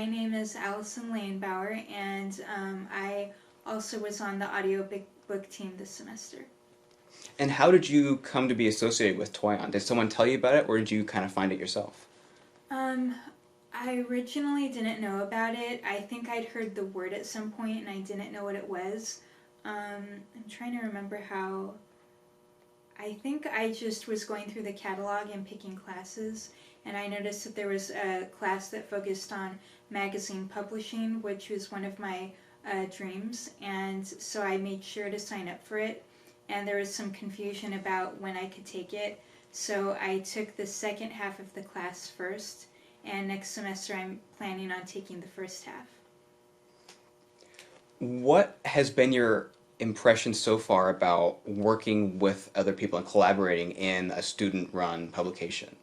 my name is Allison Lambauer, and I also was on the audiobook team this semester. And how did you come to be associated with Toyon? Did someone tell you about it, or did you kind of find it yourself? Um, I originally didn't know about it. I think I'd heard the word at some point, and I didn't know what it was. I'm trying to remember how. I think I just was going through the catalog and picking classes, and I noticed that there was a class that focused on magazine publishing, which was one of my dreams, and so I made sure to sign up for it. And there was some confusion about when I could take it, so I took the second half of the class first, and next semester I'm planning on taking the first half. What has been your impression so far about working with other people and collaborating in a student-run publication?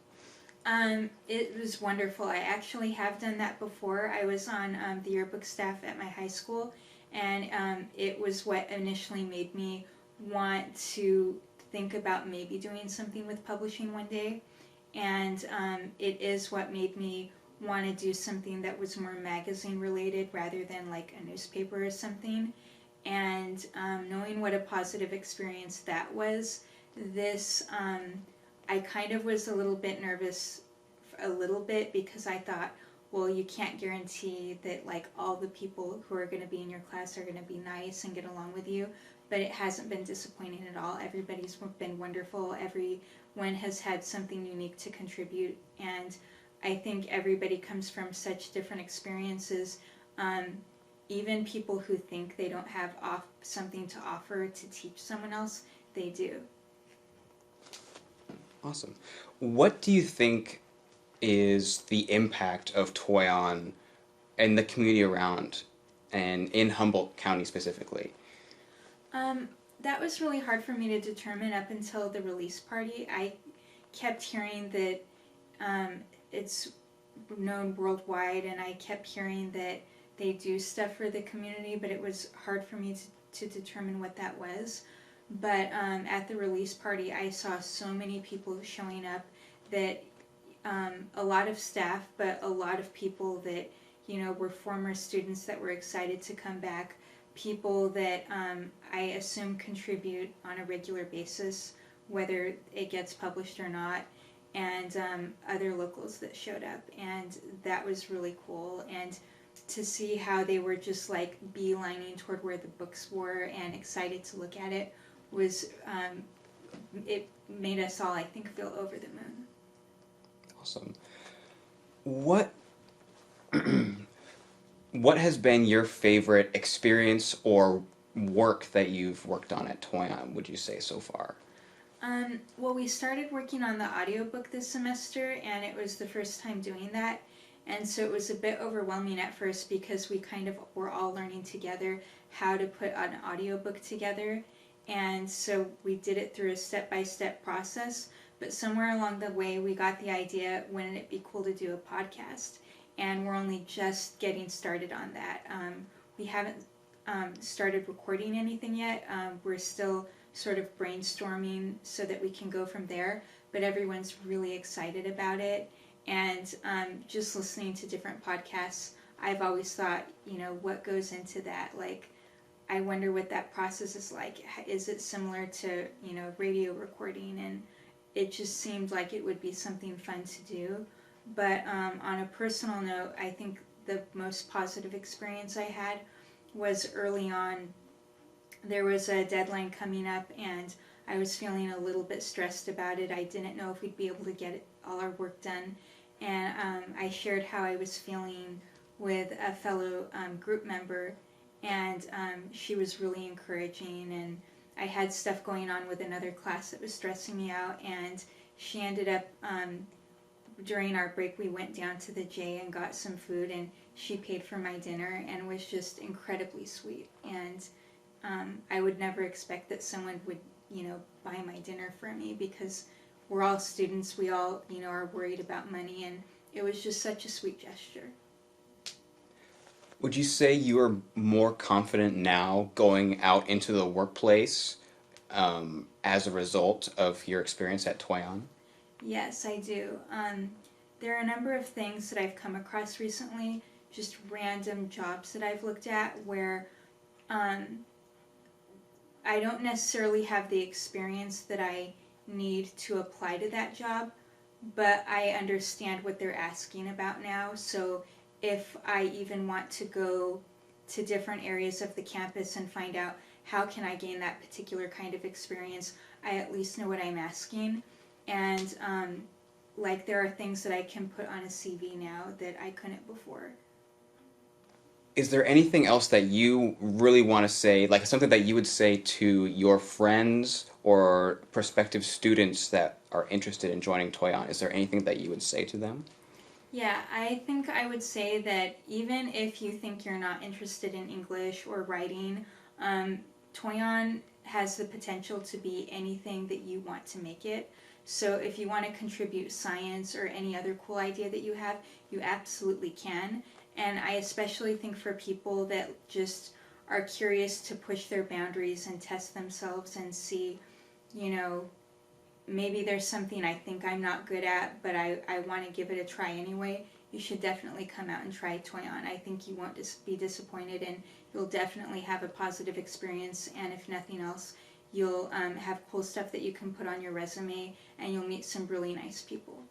It was wonderful. I actually have done that before. I was on the yearbook staff at my high school, and it was what initially made me want to think about maybe doing something with publishing one day. And it is what made me want to do something that was more magazine related rather than like a newspaper or something. And knowing what a positive experience that was, this I kind of was a little bit nervous, a little bit, because I thought, well, you can't guarantee that like all the people who are going to be in your class are going to be nice and get along with you. But it hasn't been disappointing at all. Everybody's been wonderful. Everyone has had something unique to contribute, and I think everybody comes from such different experiences. Even people who think they don't have something to offer to teach someone else, they do. Awesome. What do you think is the impact of Toyon and the community around, and in Humboldt County specifically? That was really hard for me to determine up until the release party. I kept hearing that it's known worldwide, and I kept hearing that they do stuff for the community, but it was hard for me to determine what that was. But at the release party, I saw so many people showing up that a lot of staff, but a lot of people that, were former students that were excited to come back, people that I assume contribute on a regular basis, whether it gets published or not, and other locals that showed up. And that was really cool. And to see how they were just like beelining toward where the books were and excited to look at it was, it made us all, I think, feel over the moon. Awesome. What what has been your favorite experience or work that you've worked on at Toyon, would you say, so far? Well, we started working on the audiobook this semester, and it was the first time doing that. And so it was a bit overwhelming at first because we kind of were all learning together how to put an audiobook together. And so we did it through a step-by-step process. But somewhere along the way, we got the idea, wouldn't it be cool to do a podcast? And we're only just getting started on that. We haven't started recording anything yet. We're still sort of brainstorming so that we can go from there. But everyone's really excited about it. And just listening to different podcasts, I've always thought, what goes into that? Like, I wonder what that process is like. Is it similar to, radio recording? And it just seemed like it would be something fun to do. But on a personal note, I think the most positive experience I had was early on. There was a deadline coming up, and I was feeling a little bit stressed about it. I didn't know if we'd be able to get all our work done. And I shared how I was feeling with a fellow group member, and she was really encouraging. And I had stuff going on with another class that was stressing me out, and she ended up, during our break, we went down to the J and got some food, and she paid for my dinner and was just incredibly sweet. And I would never expect that someone would, buy my dinner for me, because we're all students, we all, are worried about money, and it was just such a sweet gesture. Would you say you are more confident now going out into the workplace as a result of your experience at Toyon? Yes, I do. There are a number of things that I've come across recently just random jobs that I've looked at where I don't necessarily have the experience that I need to apply to that job, but I understand what they're asking about now. So if I even want to go to different areas of the campus and find out how can I gain that particular kind of experience, I at least know what I'm asking. And like there are things that I can put on a CV now that I couldn't before. Is there anything else that you really want to say, like something that you would say to your friends or prospective students that are interested in joining Toyon? Is there anything that you would say to them? Yeah, I think I would say that even if you think you're not interested in English or writing, Toyon has the potential to be anything that you want to make it. So if you want to contribute science or any other cool idea that you have, you absolutely can. And I especially think for people that just are curious to push their boundaries and test themselves and see, you know, maybe there's something I think I'm not good at, but I want to give it a try anyway, you should definitely come out and try Toyon. I think you won't be disappointed, and you'll definitely have a positive experience, and if nothing else, you'll have cool stuff that you can put on your resume, and you'll meet some really nice people.